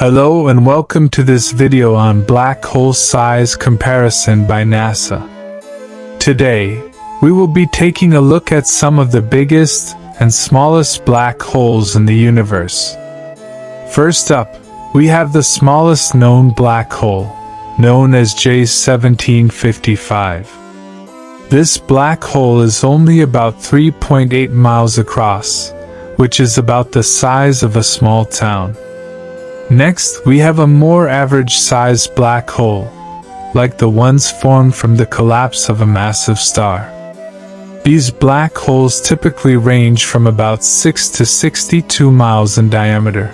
Hello and welcome to this video on black hole size comparison by NASA. Today, we will be taking a look at some of the biggest and smallest black holes in the universe. First up, we have the smallest known black hole, known as J1755. This black hole is only about 3.8 miles across, which is about the size of a small town. Next, we have a more average-sized black hole, like the ones formed from the collapse of a massive star. These black holes typically range from about 6 to 62 miles in diameter,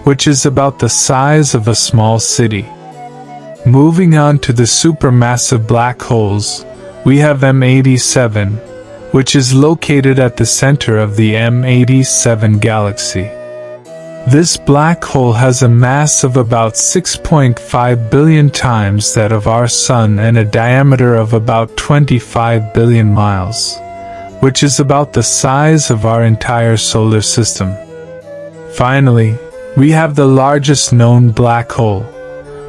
which is about the size of a small city. Moving on to the supermassive black holes, we have M87, which is located at the center of the M87 galaxy. This black hole has a mass of about 6.5 billion times that of our Sun and a diameter of about 25 billion miles, which is about the size of our entire solar system. Finally, we have the largest known black hole,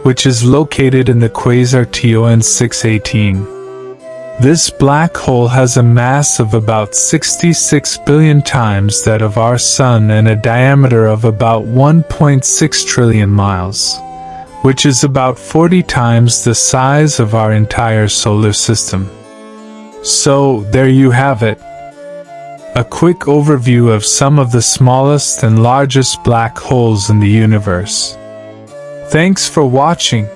which is located in the quasar TON 618. This black hole has a mass of about 66 billion times that of our Sun and a diameter of about 1.6 trillion miles, which is about 40 times the size of our entire solar system. So, there you have it. A quick overview of some of the smallest and largest black holes in the universe. Thanks for watching.